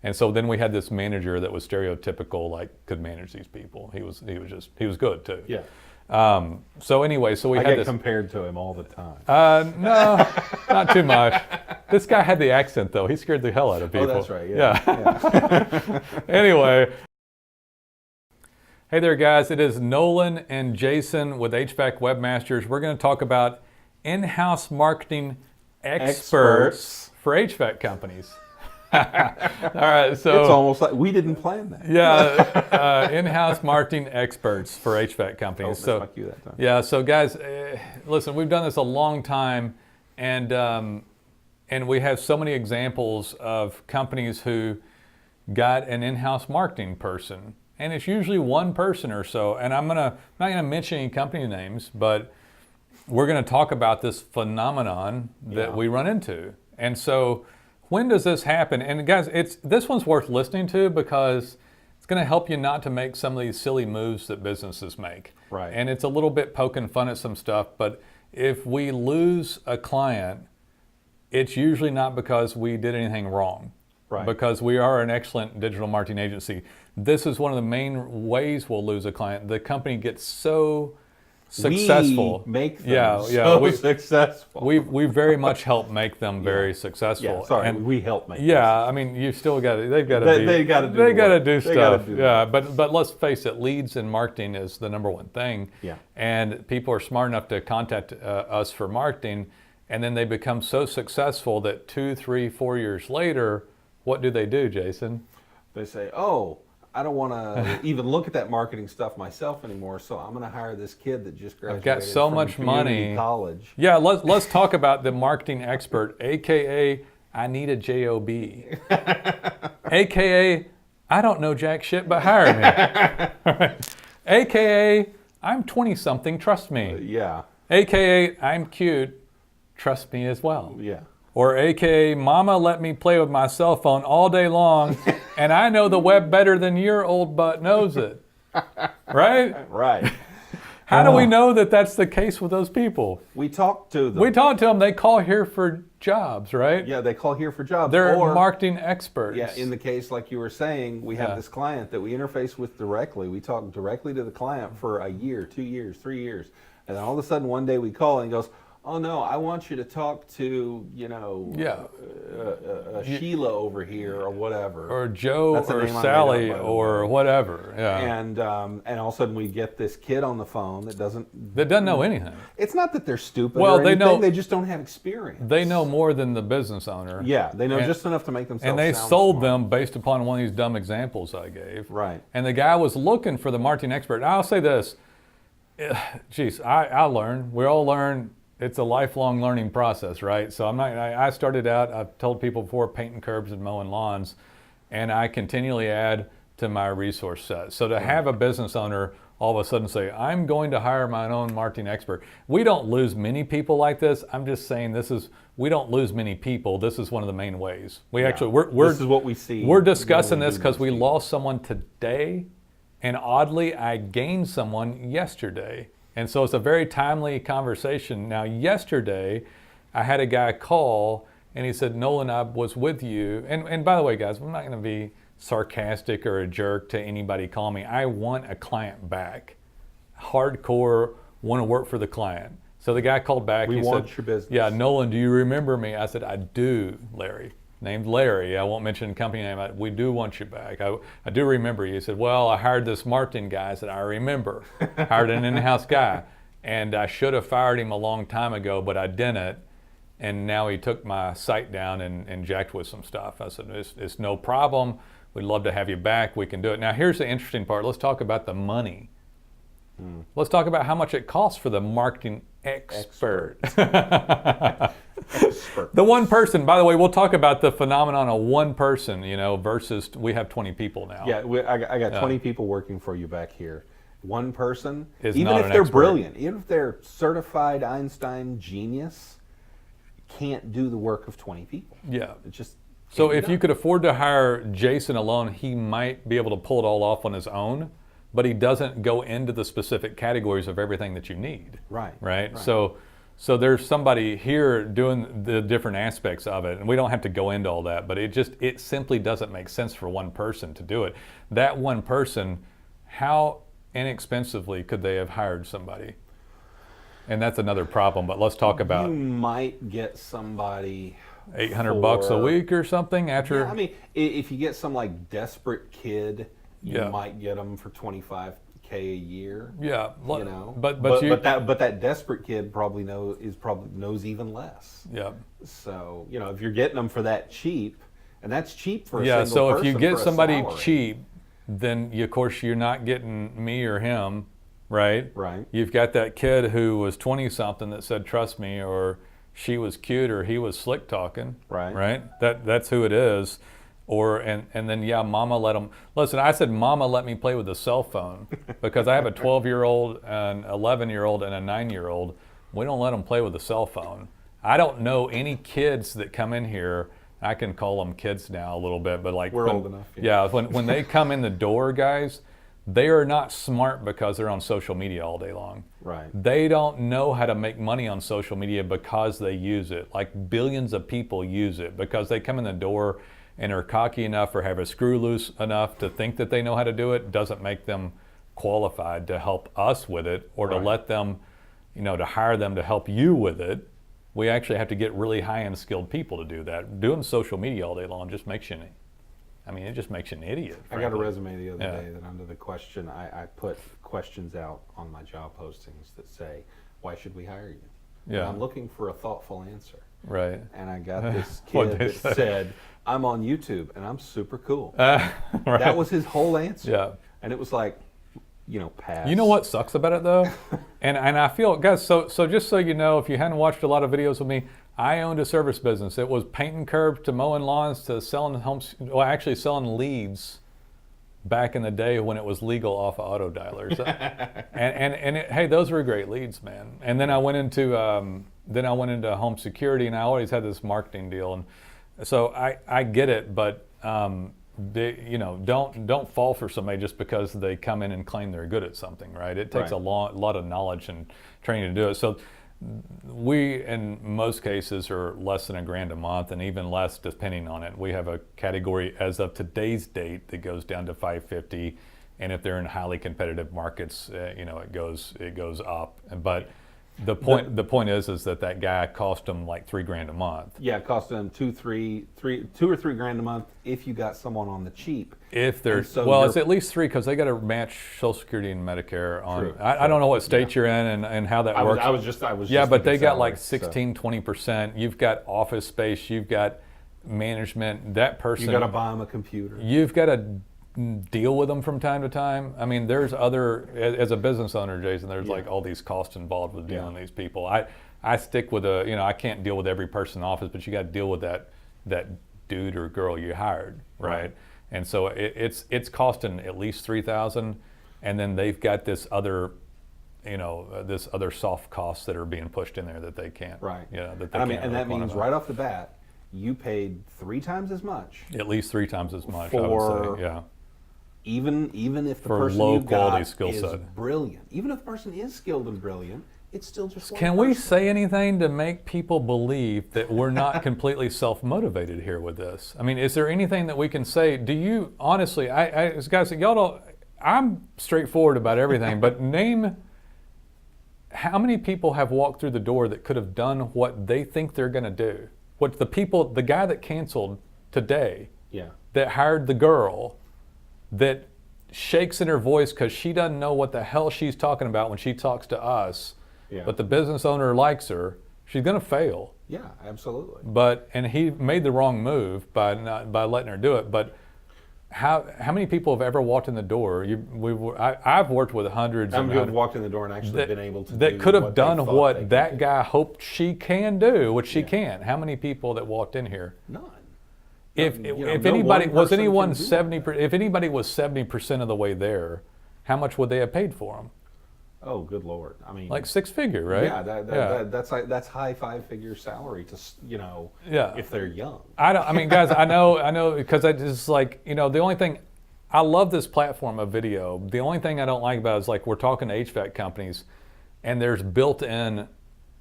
And so then we had this manager that was stereotypical, like could manage these people. He was good too. Yeah. So anyway, so we I had get this. compared to him all the time. No, not too much. This guy had the accent though. He scared the hell out of people. Oh, that's right. Yeah. Anyway. Hey there guys, it is Nolan and Jason with HVAC Webmasters. We're going to talk about in-house marketing experts for HVAC companies. All right, so it's almost like we didn't plan that. Yeah, in-house marketing experts for HVAC companies. So like you that time. Yeah, so guys, listen, we've done this a long time, and we have so many examples of companies who got an in-house marketing person, and it's usually one person or so. And I'm not gonna mention any company names, but we're gonna talk about this phenomenon that we run into. And so, when does this happen? And guys, this one's worth listening to because it's going to help you not to make some of these silly moves that businesses make. Right. And it's a little bit poking fun at some stuff, but if we lose a client, it's usually not because we did anything wrong. Right. Because we are an excellent digital marketing agency. This is one of the main ways we'll lose a client. The company gets so successful. We make them successful. We very much help make them very successful. Yeah, sorry, we help make them. Yeah, I mean, you still got to. They've got to do stuff. Yeah, but let's face it, leads in marketing is the number one thing. Yeah. And people are smart enough to contact us for marketing, and then they become so successful that 2, 3, 4 years later, what do, Jason? They say, "Oh, I don't want to even look at that marketing stuff myself anymore, so I'm going to hire this kid that just graduated I've got so from much money. College." Yeah, let's talk about the marketing expert, aka I need a job, aka I don't know jack shit, but hire me, right. Aka I'm 20-something, trust me. Yeah. Aka I'm cute, trust me as well. Yeah. Or AKA, Mama let me play with my cell phone all day long, and I know the web better than your old butt knows it. Right? Right. How do we know that that's the case with those people? We talk to them. They call here for jobs, right? Yeah, they call here for jobs. They're marketing experts. Yeah, in the case, like you were saying, we have this client that we interface with directly. We talk directly to the client for a year, 2 years, 3 years. And then all of a sudden, one day we call and he goes, "Oh no, I want you to talk to, Sheila over here or whatever, or Joe or Sally or whatever." Yeah. And all of a sudden we get this kid on the phone that doesn't know anything. It's not that they're stupid. Well, or anything, they just don't have experience. They know more than the business owner. Yeah, they know just enough to make themselves. And they sound sold smart. them based upon one of these dumb examples I gave. Right. And the guy was looking for the marketing expert. I'll say this. Geez, I learn. We all learn. It's a lifelong learning process, right? So I started out, I've told people before, painting curbs and mowing lawns, and I continually add to my resource set. So to have a business owner all of a sudden say, I'm going to hire my own marketing expert. We don't lose many people like this. I'm just saying we don't lose many people. This is one of the main ways. This is what we see. We're discussing this because we lost someone today, and oddly, I gained someone yesterday. And so it's a very timely conversation. Now, yesterday, I had a guy call, and he said, "Nolan, I was with you." And by the way, guys, I'm not going to be sarcastic or a jerk to anybody calling me. I want a client back. Hardcore, want to work for the client. So the guy called back. We want your business. Yeah, Nolan, do you remember me? I said, "I do, Larry." Named Larry. I won't mention the company name. We do want you back. I do remember you. He said, "Well, I hired this marketing guy." I said, "I remember." Hired an in-house guy. And I should have fired him a long time ago, but I didn't. And now he took my site down and jacked with some stuff. I said, it's no problem. We'd love to have you back. We can do it. Now, here's the interesting part. Let's talk about the money. Let's talk about how much it costs for the marketing expert. The one person, by the way, we'll talk about the phenomenon of one person, versus we have 20 people now. Yeah, I got 20 people working for you back here. One person, even if they're brilliant, even if they're certified Einstein genius, can't do the work of 20 people. Yeah. It just so if you could afford to hire Jason alone, he might be able to pull it all off on his own, but he doesn't go into the specific categories of everything that you need. Right. Right? So So there's somebody here doing the different aspects of it, and we don't have to go into all that, but it simply doesn't make sense for one person to do it. That one person, how inexpensively could they have hired somebody? And that's another problem, but let's talk about... You might get somebody... $800 a week or something after... Yeah, I mean, if you get some like desperate kid, you might get them for $25K a year. Yeah, you know, but that desperate kid probably knows even less. Yeah. So you know, if you're getting them for that cheap, and that's cheap for a single person. So if you get somebody salary. cheap, then of course you're not getting me or him, right? Right. You've got that kid who was 20 something that said trust me, or she was cute, or he was slick talking. Right. Right. That's who it is. Or and then mama let them listen. I said mama let me play with the cell phone because I have a 12-year-old, an 11-year-old, and a 9-year-old. We don't let them play with the cell phone. I don't know any kids that come in here. I can call them kids now a little bit, but like we're old enough. Yeah, when they come in the door, guys, they are not smart because they're on social media all day long. Right. They don't know how to make money on social media because they use it. Like billions of people use it because they come in the door and are cocky enough or have a screw loose enough to think that they know how to do it. Doesn't make them qualified to help us with it, or to let them, to hire them to help you with it. We actually have to get really high-end skilled people to do that. Doing social media all day long just makes you, it just makes you an idiot. Frankly. I got a resume the other day that under the question, I put questions out on my job postings that say, why should we hire you? Yeah. And I'm looking for a thoughtful answer. Right. And I got this kid that said, I'm on YouTube and I'm super cool. Right. That was his whole answer. Yeah. And it was like, pass. You know what sucks about it though? and I feel, guys, so just so you know, if you hadn't watched a lot of videos with me, I owned a service business. It was painting curbs to mowing lawns to selling homes, actually selling leads back in the day when it was legal off of auto dialers. Hey, those were great leads, man. And then I went into home security, and I always had this marketing deal. And so I get it, but don't fall for somebody just because they come in and claim they're good at something, right? It takes a lot of knowledge and training to do it. So we, in most cases, are less than $1,000 a month, and even less depending on it. We have a category as of today's date that goes down to $550, and if they're in highly competitive markets, it goes up. But the point is that guy cost them like $3,000 a month. Yeah, it cost them $2 or $3 grand a month if you got someone on the cheap. If they're it's at least $3 because they got to match Social Security and Medicare on. True. I don't know what state you're in and how that works. I was just but they got like 16-20%. You've got office space. You've got management. That person. You got to buy them a computer. You've got to deal with them from time to time. I mean, there's as a business owner, Jason, there's like all these costs involved with dealing with these people. I stick with I can't deal with every person in the office, but you got to deal with that dude or girl you hired, right? And so it's costing at least $3,000, and then they've got this other soft costs that are being pushed in there that they can't. Right. That they can't. And that means right off the bat, you paid 3 times as much. At least 3 times as much. For, I would say, yeah. Even if the for person low you quality got skill is set. brilliant, even if the person is skilled and brilliant, it's still just one Can we person. say anything to make people believe that we're not completely self-motivated here with this? I mean, is there anything that we can say? Do you, honestly, as guys, y'all don't, I'm straightforward about everything, but name how many people have walked through the door that could have done what they think they're going to do? What the guy that canceled today, that hired the girl, that shakes in her voice because she doesn't know what the hell she's talking about when she talks to us, but the business owner likes her, she's going to fail. Yeah, absolutely. And he made the wrong move by letting her do it. But how many people have ever walked in the door? I've worked with hundreds. Some people have walked in the door and actually been able to that do could have what done they thought what they that could guy hoped she can do, which she can't. How many people that walked in here? None. If no anybody one was person anyone can do 70, if anybody was 70% of the way there, how much would they have paid for them? Oh, good Lord! I mean, like 6-figure, right? Yeah, that's high 5-figure salary to if they're young. Guys, I know because I just like the only thing I love this platform of video. The only thing I don't like about it is like we're talking to HVAC companies, and there's built-in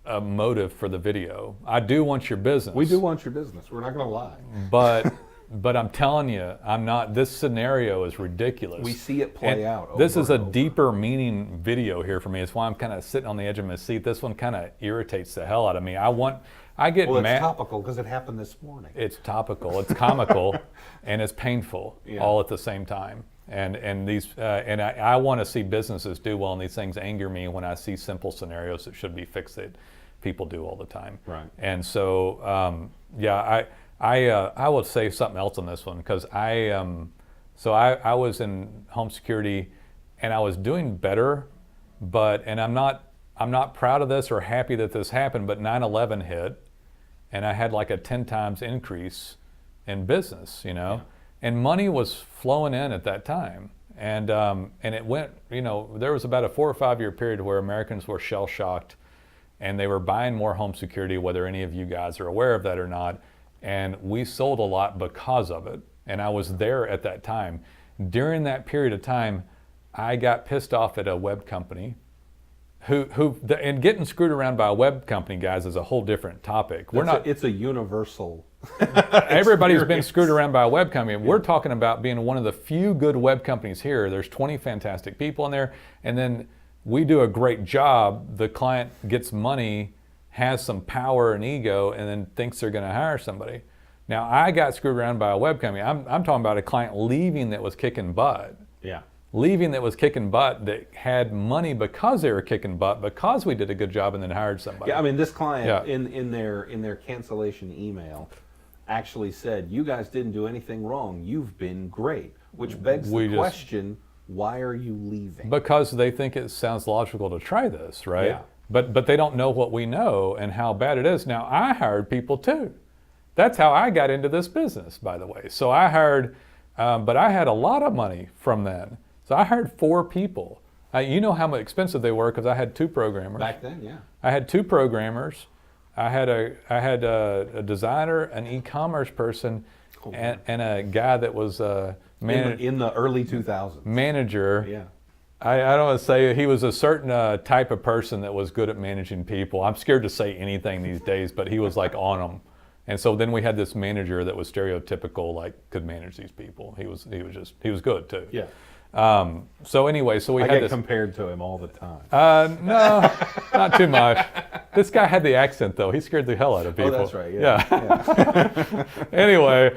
a motive for the video. I do want your business. We do want your business. We're not going to lie. But I'm telling you, I'm not. This scenario is ridiculous. We see it play out. This is a over. deeper meaning video here for me. It's why I'm kind of sitting on the edge of my seat. This one kind of irritates the hell out of me. I get Well, mad. it's topical because it happened this morning. It's topical. It's comical, and it's painful Yeah. all at the same time. And I want to see businesses do well, and these things anger me when I see simple scenarios that should be fixed that people do all the time. Right. And so I will say something else on this one because I was in home security, and I was doing better, and I'm not proud of this or happy that this happened, but 9/11 hit, and I had like a 10 times increase in business, Yeah. and money was flowing in at that time. And it went, there was about a 4 or 5 year period where Americans were shell shocked and they were buying more home security, whether any of you guys are aware of that or not. And we sold a lot because of it. And I was there at that time. During that period of time, I got pissed off at a web company and getting screwed around by a web company, guys, is a whole different topic. It's a universal. Everybody's been screwed around by a web company. We're talking about being one of the few good web companies here. There's 20 fantastic people in there, and then we do a great job. The client gets money, has some power and ego, and then thinks they're going to hire somebody. Now, I got screwed around by a web company. I'm talking about a client leaving that was kicking butt. Yeah. Leaving that was kicking butt, that had money because they were kicking butt, because we did a good job and then hired somebody. Yeah, I mean, this client Yeah. in their cancellation email actually said, "You guys didn't do anything wrong. You've been great," which begs the question, why are you leaving? Because they think it sounds logical to try this, right? Yeah. But they don't know what we know and how bad it is. Now, I hired people too. That's how I got into this business, by the way. So I hired, but I had a lot of money from then. So I hired 4 people. You know how expensive they were because I had 2 programmers. Back then, yeah. I had 2 programmers. I had a designer, an e-commerce person, and a guy that was In the early 2000s. manager. Yeah. I don't want to say he was a certain type of person that was good at managing people. I'm scared to say anything these days, but he was like on them. And so then we had this manager that was stereotypical, like could manage these people. He was good too. Yeah. So anyway, I had get this. compared to him all the time. No, not too much. This guy had the accent though. He scared the hell out of people. Oh, that's right. Yeah. Anyway,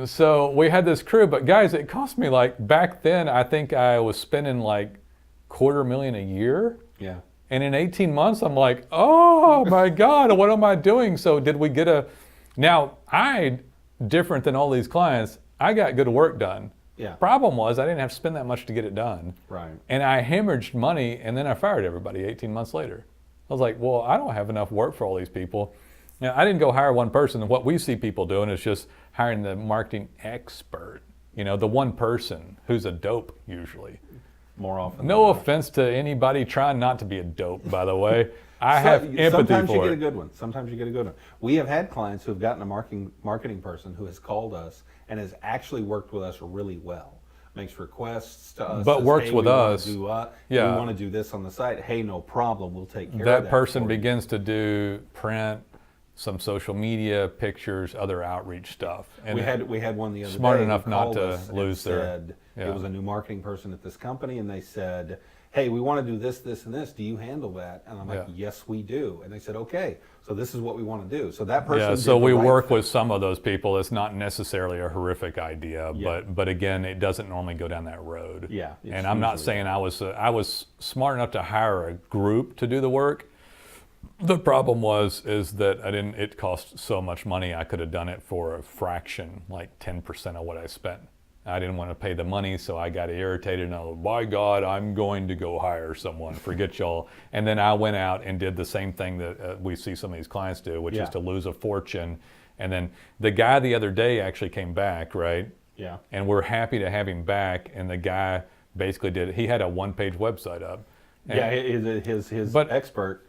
so we had this crew, but guys, it cost me back then, I think I was spending $250,000 a year. Yeah. And in 18 months, I'm like, oh my God, what am I doing? So did we get now different than all these clients, I got good work done. Yeah. Problem was I didn't have to spend that much to get it done. Right. And I hemorrhaged money, and then I fired everybody 18 months later. I was like, well, I don't have enough work for all these people. Now, I didn't go hire one person. And what we see people doing is just hiring the marketing expert, the one person who's a dope usually. More often. No offense to anybody trying not to be a dope, by the way. I have empathy Sometimes you for get a it. good one. Sometimes you get a good one. We have had clients who have gotten a marketing person who has called us and has actually worked with us really well. Makes requests to us. But says, works hey, with we wanna us. We want to do this on the site. Hey, no problem. We'll take care of that. That person for you. begins to do print, some social media, pictures, other outreach stuff. And We had one the other smart day enough who not called to us and lose their- said, yeah. It was a new marketing person at this company, and they said, hey, we want to do this, this, and this. Do you handle that? And I'm like, Yeah. yes, we do. And they said, okay, so this is what we want to do. So that person Yeah, did so the we right work thing. with some of those people. It's not necessarily a horrific idea, Yeah. but again, it doesn't normally go down that road. Yeah, it's And I'm not usually- saying I was smart enough to hire a group to do the work. The problem is that it cost so much money. I could have done it for a fraction, like 10% of what I spent. I didn't want to pay the money, so I got irritated and I was, by God, I'm going to go hire someone. Forget y'all. And then I went out and did the same thing that we see some of these clients do, which Yeah. is to lose a fortune. And then the guy the other day actually came back, right? Yeah. And we're happy to have him back. And the guy basically he had a 1-page website up. And, Yeah, his expert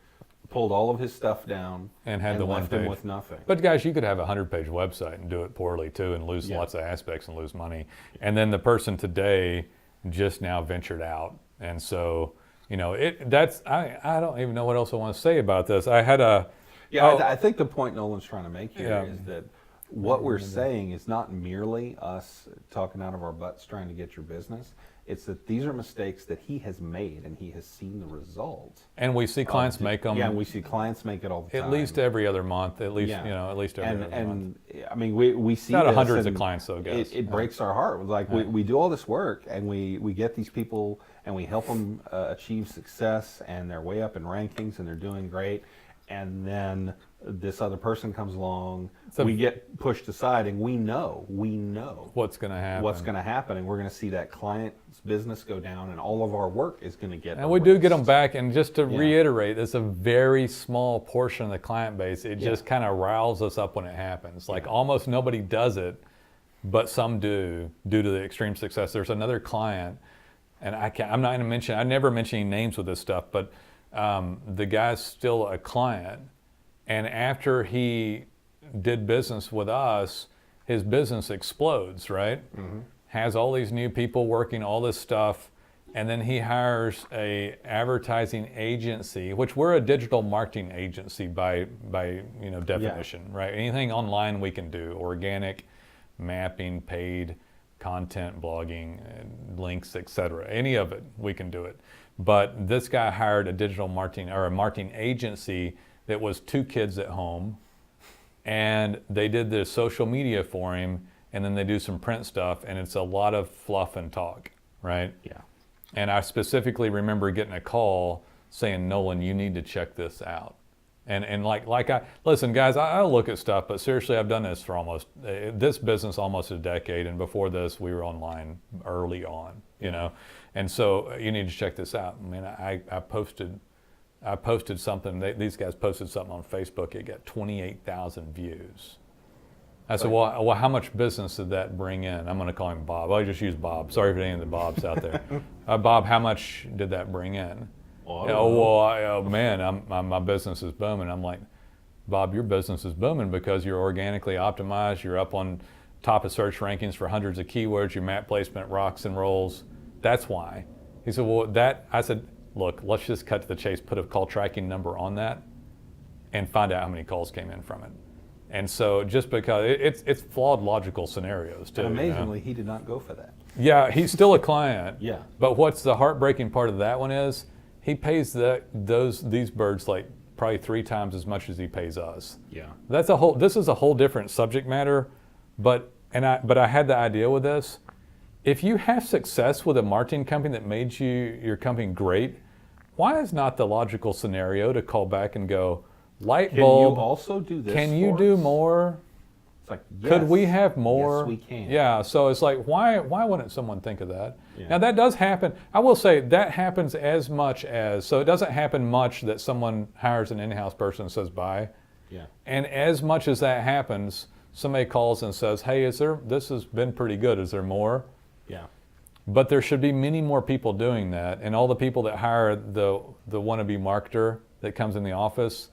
pulled all of his stuff down And had the left one him page. with nothing. But guys, you could have a 100-page website and do it poorly too and lose Yeah. lots of aspects and lose money. And then the person today just now ventured out. And so I don't even know what else I want to say about this. I had a I think the point Nolan's trying to make here Yeah. is that what we're saying is not merely us talking out of our butts trying to get your business. It's that these are mistakes that he has made and he has seen the result. and we see clients make them. Yeah, and we see clients make it all the time. At least every other month, at least Yeah. at least every other month. And I mean, we see Not this hundreds of and clients, though, guys. It breaks our heart. Like we do all this work and we get these people and we help them achieve success and they're way up in rankings and they're doing great. And then this other person comes along, we get pushed aside, and we know What's going to happen? and we're going to see that client's business go down, and all of our work is going to get. And we do get them back. And just to reiterate, it's a very small portion of the client base. It just kind of riles us up when it happens. Like almost nobody does it, but some do due to the extreme success. There's another client, and I'm not going to mention. I never mention any names with this stuff, but the guy's still a client. And after he did business with us, his business explodes, right? Mm-hmm. Has all these new people working, all this stuff, and then he hires a advertising agency, which we're a digital marketing agency by definition, right? Anything online we can do, organic, mapping, paid, content, blogging, links, etc. Any of it, we can do it. But this guy hired a digital marketing or a marketing agency that was 2 kids at home, and they did the social media for him, and then they do some print stuff, and it's a lot of fluff and talk, right? Yeah. And I specifically remember getting a call saying, Nolen, you need to check this out. And listen, guys, I look at stuff, but seriously, I've done this for this business almost a decade, and before this, we were online early on, and so you need to check this out. I mean, I posted something. These guys posted something on Facebook. It got 28,000 views. I said, well, how much business did that bring in? I'm going to call him Bob. I'll just use Bob. Sorry for any of the Bobs out there. Bob, how much did that bring in? Man, my business is booming. I'm like, Bob, your business is booming because you're organically optimized. You're up on top of search rankings for hundreds of keywords. Your map placement rocks and rolls. That's why. He said, I said, look, let's just cut to the chase, put a call tracking number on that and find out how many calls came in from it. And so just because it's flawed logical scenarios too. And amazingly, he did not go for that. Yeah, he's still a client. Yeah. But what's the heartbreaking part of that one is he pays these birds like probably 3 times as much as he pays us. Yeah. This is a whole different subject matter, but I had the idea with this. If you have success with a marketing company that made your company great, why is not the logical scenario to call back and go, light bulb, can you also do this? Can you do more? It's like, yes. Could we have more? Yes, we can. Yeah, so it's like, why wouldn't someone think of that? Yeah. Now that does happen. I will say that happens as much as, so it doesn't happen much that someone hires an in-house person and says bye. Yeah. And as much as that happens, somebody calls and says, hey, this has been pretty good, is there more? Yeah. But there should be many more people doing that, and all the people that hire the wannabe marketer that comes in the office,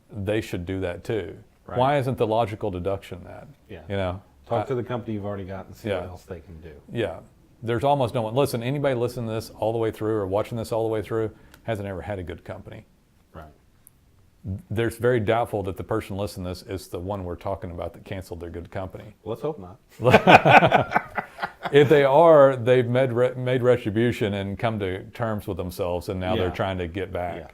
they should do that too. Right. Why isn't the logical deduction that? Yeah. Talk to the company you've already got and see what else they can do. Yeah. There's almost no one. Listen, anybody listening to this all the way through or watching this all the way through hasn't ever had a good company. Right. There's very doubtful that the person listening to this is the one we're talking about that canceled their good company. Let's hope not. If they are, they've made retribution and come to terms with themselves, and now they're trying to get back. Yeah.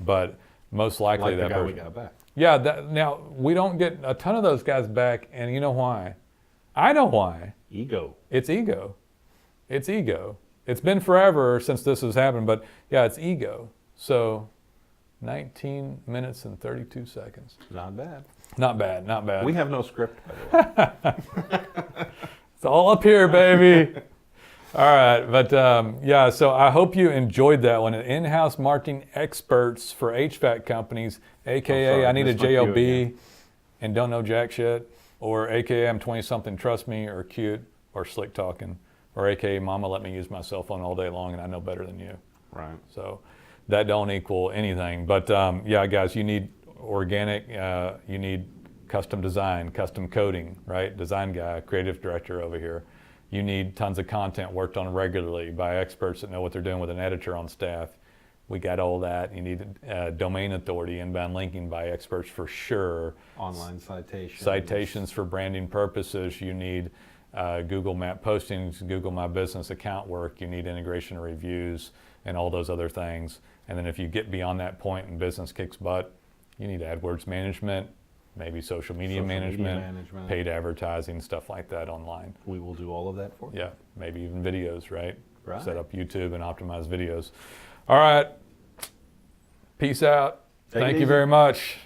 But most likely like that the guy person, we got back. Yeah. Now we don't get a ton of those guys back, and you know why? I know why. Ego. It's ego. It's ego. It's been forever since this has happened, but yeah, it's ego. So 19 minutes and 32 seconds. Not bad. Not bad, not bad. We have no script, by the way. It's all up here, baby. All right, but yeah, so I hope you enjoyed that one. In-house marketing experts for HVAC companies, AKA I need a JOB and don't know jack shit, or AKA I'm 20-something, trust me, or cute, or slick talking, or AKA mama let me use my cell phone all day long and I know better than you. Right. So that don't equal anything. But yeah, guys, you need organic, you need custom design, custom coding, right? Design guy, creative director over here. You need tons of content worked on regularly by experts that know what they're doing with an editor on staff. We got all that. You need domain authority, inbound linking by experts for sure. Online citations. Citations for branding purposes. You need Google Map postings, Google My Business account work. You need integration reviews and all those other things. And then if you get beyond that point and business kicks butt, you need AdWords management, maybe social media management, paid advertising, stuff like that online. We will do all of that for you. Yeah, maybe even videos, right? Right. Set up YouTube and optimize videos. All right. Peace out. Thank you very much.